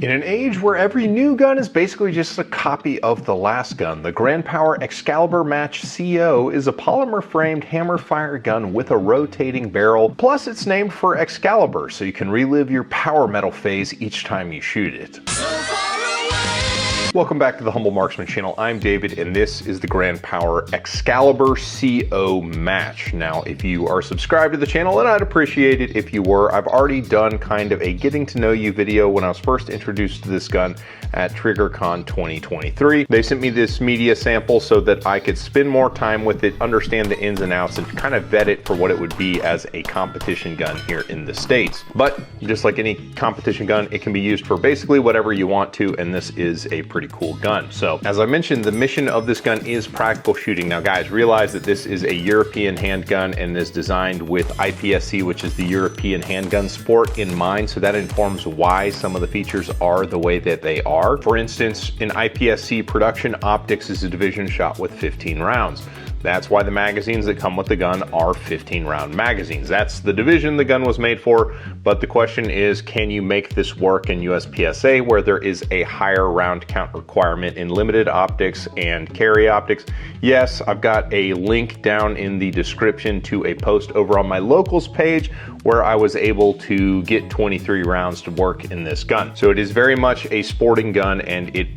In an age where every new gun is basically just a copy of the last gun, the Grand Power XCalibur Match CO is a polymer-framed hammer-fire gun with a rotating barrel, plus it's named for Excalibur, so you can relive your power metal phase each time you shoot it. Welcome back to the Humble Marksman channel. I'm David, and this is the Grand Power XCalibur CO Match. Now, if you are subscribed to the channel, and I'd appreciate it if you were, I've already done kind of a getting to know you video when I was first introduced to this gun at TriggerCon 2023. They sent me this media sample so that I could spend more time with it, understand the ins and outs, and kind of vet it for what it would be as a competition gun here in the States. But just like any competition gun, it can be used for basically whatever you want to, and this is a pretty cool gun. So as I mentioned, the mission of this gun is practical shooting. Now guys, realize that this is a European handgun and is designed with IPSC, which is the European handgun sport, in mind. So that informs why some of the features are the way that they are. For instance, in IPSC production, optics is a division shot with 15 rounds. That's why the magazines that come with the gun are 15-round magazines. That's the division the gun was made for, but the question is, can you make this work in USPSA, where there is a higher round count requirement in limited optics and carry optics? Yes, I've got a link down in the description to a post over on my locals page where I was able to get 23 rounds to work in this gun. So it is very much a sporting gun, and it,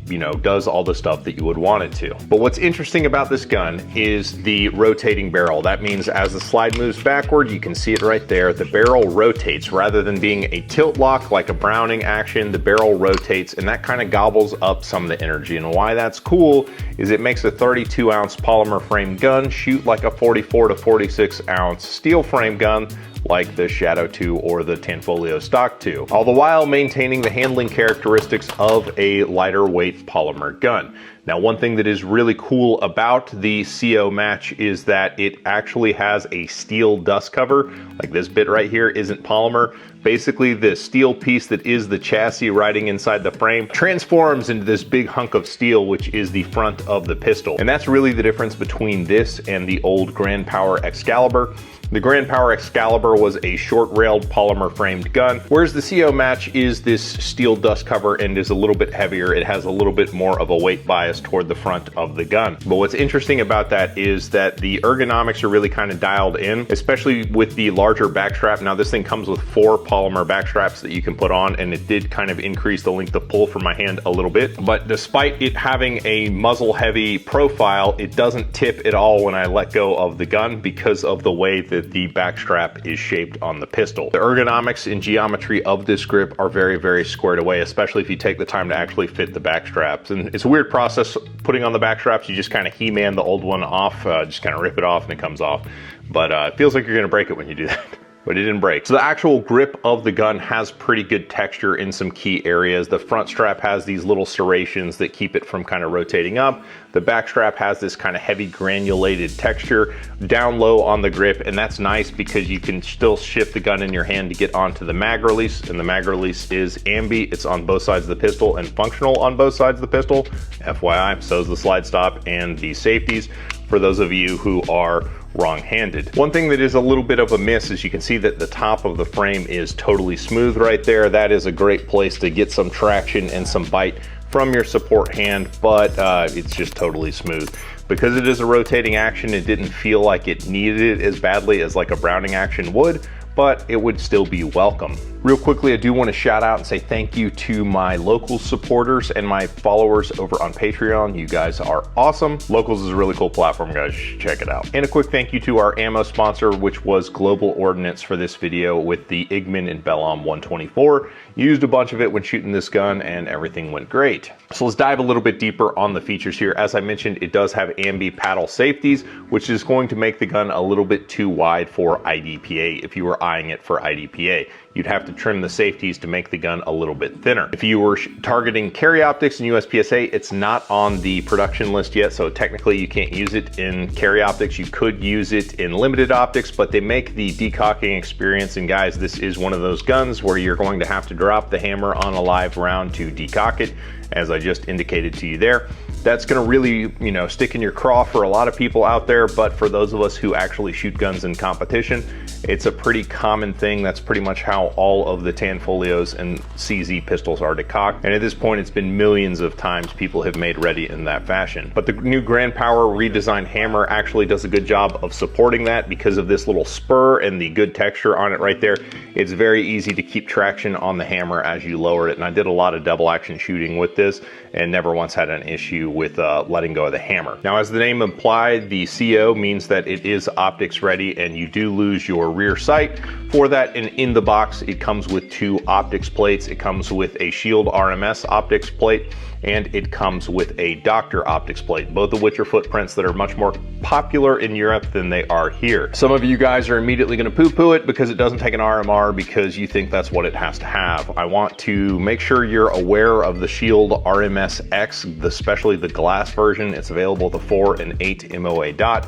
does all the stuff that you would want it to. But what's interesting about this gun is the rotating barrel. That means as the slide moves backward, you can see it right there, the barrel rotates. Rather than being a tilt lock like a Browning action, the barrel rotates, and that kind of gobbles up some of the energy. And why that's cool is it makes a 32-ounce polymer frame gun shoot like a 44 to 46-ounce steel frame gun like the Shadow 2 or the Tanfoglio Stock 2, all the while maintaining the handling characteristics of a lighter weight polymer gun. Now, one thing that is really cool about the CO Match is that it actually has a steel dust cover. Like this bit right here isn't polymer. Basically, the steel piece that is the chassis riding inside the frame transforms into this big hunk of steel, which is the front of the pistol. And that's really the difference between this and the old Grand Power XCalibur. The Grand Power XCalibur was a short-railed polymer-framed gun, whereas the CO Match is this steel dust cover and is a little bit heavier. It has a little bit more of a weight bias toward the front of the gun. But what's interesting about that is that the ergonomics are really kind of dialed in, especially with the larger backstrap. Now, this thing comes with 4 polymer backstraps that you can put on, and it did kind of increase the length of pull for my hand a little bit. But despite it having a muzzle-heavy profile, it doesn't tip at all when I let go of the gun because of the way that the backstrap is shaped on the pistol. The ergonomics and geometry of this grip are very, very squared away, especially if you take the time to actually fit the backstraps. And it's a weird process putting on the backstraps. You just kind of He-Man the old one off, just kind of rip it off and it comes off. But it feels like you're gonna break it when you do that. But it didn't break. So the actual grip of the gun has pretty good texture in some key areas. The front strap has these little serrations that keep it from kind of rotating up. The back strap has this kind of heavy granulated texture down low on the grip, and that's nice because you can still shift the gun in your hand to get onto the mag release, and the mag release is ambi. It's on both sides of the pistol and functional on both sides of the pistol. FYI, so is the slide stop and the safeties for those of you who are wrong-handed. One thing that is a little bit of a miss is you can see that the top of the frame is totally smooth right there. That is a great place to get some traction and some bite from your support hand, but it's just totally smooth. Because it is a rotating action, it didn't feel like it needed it as badly as like a Browning action would, but it would still be welcome. Real quickly, I do want to shout out and say thank you to my local supporters and my followers over on Patreon. You guys are awesome. Locals is a really cool platform, guys. You should check it out. And a quick thank you to our ammo sponsor, which was Global Ordinance, for this video with the Igman and Bellom 124. Used a bunch of it when shooting this gun and everything went great. So let's dive a little bit deeper on the features here. As I mentioned, it does have ambi paddle safeties, which is going to make the gun a little bit too wide for IDPA if you were eyeing it for IDPA. You'd have to trim the safeties to make the gun a little bit thinner. If you were targeting carry optics in USPSA, it's not on the production list yet, so technically you can't use it in carry optics. You could use it in limited optics, but they make the decocking experience, and guys, this is one of those guns where you're going to have to drop the hammer on a live round to decock it, as I just indicated to you there. That's gonna really, you know, stick in your craw for a lot of people out there, but for those of us who actually shoot guns in competition, it's a pretty common thing. That's pretty much how all of the Tanfolios and CZ pistols are decocked. And at this point, it's been millions of times people have made ready in that fashion. But the new Grand Power redesigned hammer actually does a good job of supporting that because of this little spur and the good texture on it right there. It's very easy to keep traction on the hammer as you lower it. And I did a lot of double action shooting with this and never once had an issue with letting go of the hammer. Now, as the name implied, the CO means that it is optics ready and you do lose your rear sight for that. And in the box, it comes with 2 optics plates. It comes with a Shield RMS optics plate, and it comes with a Doctor optics plate, both of which are footprints that are much more popular in Europe than they are here. Some of you guys are immediately gonna poo-poo it because it doesn't take an RMR because you think that's what it has to have. I want to make sure you're aware of the Shield RMS X, especially the glass version. It's available with a 4 and 8 MOA dot.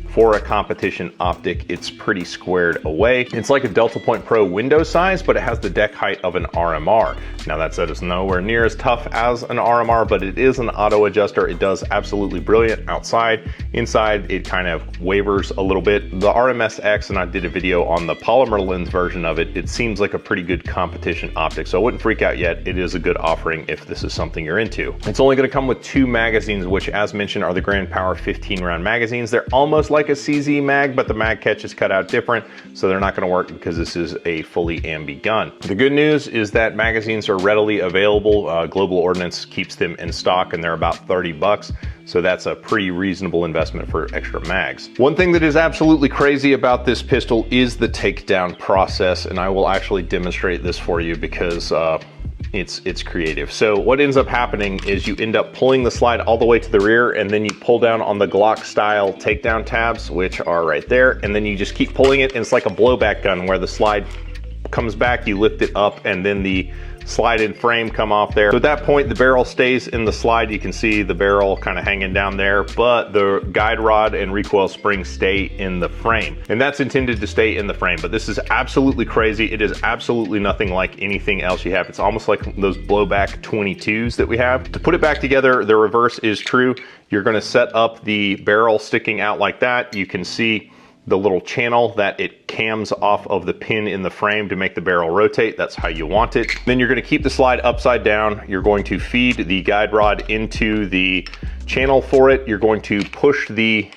For a competition optic, it's pretty squared away. It's like a Delta Point Pro window size, but it has the deck height of an RMR. Now that said, it's nowhere near as tough as an RMR, but it is an auto adjuster. It does absolutely brilliant outside. Inside, it kind of wavers a little bit. The RMS X, and I did a video on the polymer lens version of it, it seems like a pretty good competition optic, so I wouldn't freak out yet. It is a good offering if this is something you're into. It's only gonna come with 2 magazines, which as mentioned are the Grand Power 15 round magazines. They're almost like a CZ mag, but the mag catch is cut out different, so they're not going to work because this is a fully ambi gun. The good news is that magazines are readily available. Global Ordinance keeps them in stock and they're about 30 bucks. So that's a pretty reasonable investment for extra mags. One thing that is absolutely crazy about this pistol is the takedown process, and I will actually demonstrate this for you because it's creative. So what ends up happening is you end up pulling the slide all the way to the rear, and then you pull down on the Glock style takedown tabs, which are right there, and then you just keep pulling it, and it's like a blowback gun where the slide comes back, you lift it up, and then the slide and frame come off there. So at that point, the barrel stays in the slide. You can see the barrel kind of hanging down there, but the guide rod and recoil spring stay in the frame. And that's intended to stay in the frame, but this is absolutely crazy. It is absolutely nothing like anything else you have. It's almost like those blowback 22s that we have. To put it back together, the reverse is true. You're gonna set up the barrel sticking out like that. You can see the little channel that it cams off of the pin in the frame to make the barrel rotate. That's how you want it. Then you're gonna keep the slide upside down. You're going to feed the guide rod into the channel for it. You're going to push the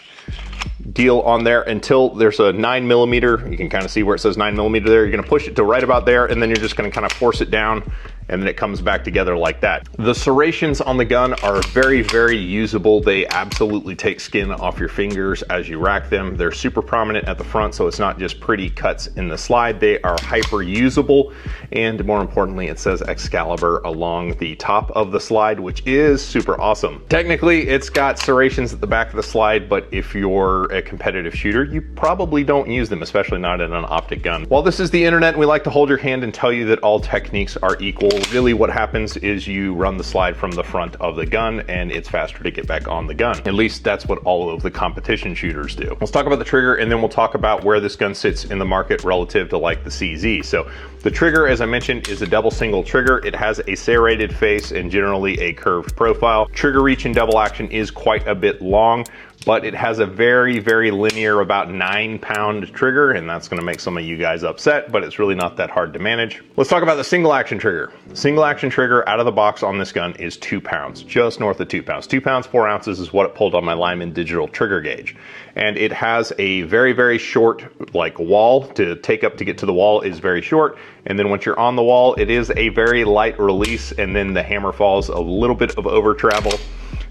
deal on there until there's a 9mm. You can kind of see where it says 9mm there. You're gonna push it to right about there, and then you're just gonna kind of force it down, and then it comes back together like that. The serrations on the gun are very, very usable. They absolutely take skin off your fingers as you rack them. They're super prominent at the front, so it's not just pretty cuts in the slide. They are hyper usable, and more importantly, it says XCalibur along the top of the slide, which is super awesome. Technically, it's got serrations at the back of the slide, but if you're a competitive shooter, you probably don't use them, especially not in an optic gun. While this is the internet, we like to hold your hand and tell you that all techniques are equal. Really what happens is you run the slide from the front of the gun and it's faster to get back on the gun. At least that's what all of the competition shooters do. Let's talk about the trigger, and then we'll talk about where this gun sits in the market relative to like the CZ. So the trigger, as I mentioned, is a double single trigger. It has a serrated face and generally a curved profile. Trigger reach in double action is quite a bit long, but it has a very, very linear, about 9-pound trigger, and that's gonna make some of you guys upset, but it's really not that hard to manage. Let's talk about the single action trigger. Single action trigger out of the box on this gun is 2 pounds, just north of 2 pounds. 2 pounds, 4 ounces is what it pulled on my Lyman digital trigger gauge. And it has a very, very short like wall to take up to get to the wall is very short. And then once you're on the wall, it is a very light release, and then the hammer falls a little bit of over travel.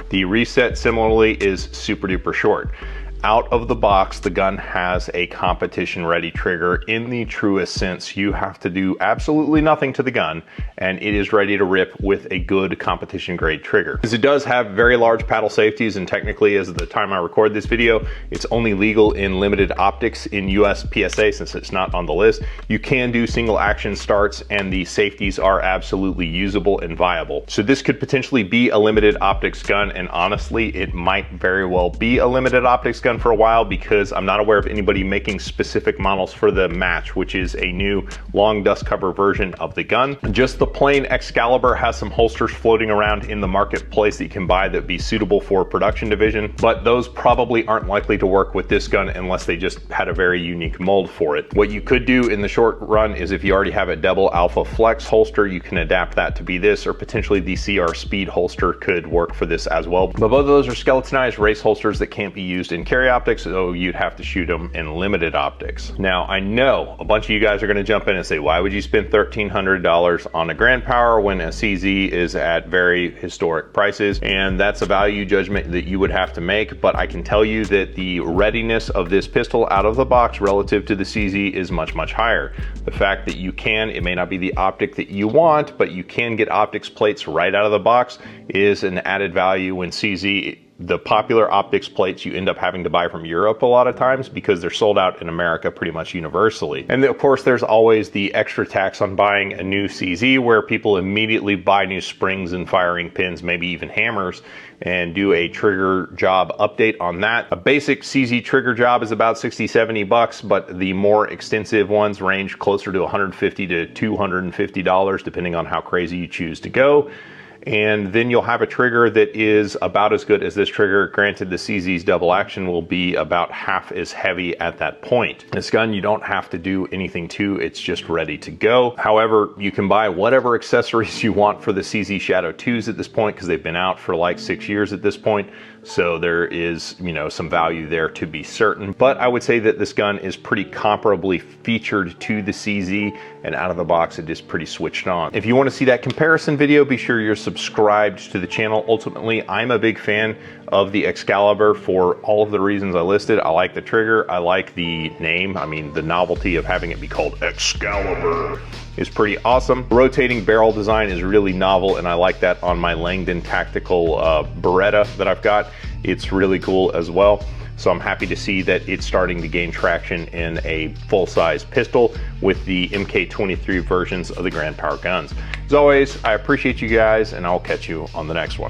The reset similarly is super duper short. Out of the box, the gun has a competition ready trigger in the truest sense. You have to do absolutely nothing to the gun and it is ready to rip with a good competition grade trigger. Because it does have very large paddle safeties, and technically as of the time I record this video, it's only legal in limited optics in US PSA since it's not on the list. You can do single action starts and the safeties are absolutely usable and viable. So this could potentially be a limited optics gun, and honestly, it might very well be a limited optics gun. gun for a while because I'm not aware of anybody making specific models for the Match, which is a new long dust cover version of the gun. Just the plain XCalibur has some holsters floating around in the marketplace that you can buy that would be suitable for production division, but those probably aren't likely to work with this gun unless they just had a very unique mold for it. What you could do in the short run is if you already have a double alpha flex holster, you can adapt that to be this, or potentially the CR Speed holster could work for this as well. But both of those are skeletonized race holsters that can't be used in carry optics, so you'd have to shoot them in limited optics. Now, I know a bunch of you guys are gonna jump in and say, why would you spend $1,300 on a Grand Power when a CZ is at very historic prices? And that's a value judgment that you would have to make, but I can tell you that the readiness of this pistol out of the box relative to the CZ is much, much higher. The fact that you can, it may not be the optic that you want, but you can get optics plates right out of the box is an added value when CZ, the popular optics plates you end up having to buy from Europe a lot of times because they're sold out in America pretty much universally. And of course, there's always the extra tax on buying a new CZ where people immediately buy new springs and firing pins, maybe even hammers, and do a trigger job update on that. A basic CZ trigger job is about 60, 70 bucks, but the more extensive ones range closer to $150 to $250, depending on how crazy you choose to go. And then you'll have a trigger that is about as good as this trigger. Granted, the CZ's double action will be about half as heavy at that point. This gun, you don't have to do anything to, it's just ready to go. However, you can buy whatever accessories you want for the CZ Shadow 2s at this point, because they've been out for like 6 years at this point. So there is, you know, some value there to be certain. But I would say that this gun is pretty comparably featured to the CZ, and out of the box, it is pretty switched on. If you want to see that comparison video, be sure you're subscribed to the channel. Ultimately, I'm a big fan of the XCalibur for all of the reasons I listed. I like the trigger, I like the name. I mean, the novelty of having it be called XCalibur is pretty awesome. Rotating barrel design is really novel, and I like that on my Langdon tactical Beretta that I've got. It's really cool as well. So I'm happy to see that it's starting to gain traction in a full-size pistol with the MK23 versions of the Grand Power guns. As always, I appreciate you guys, and I'll catch you on the next one.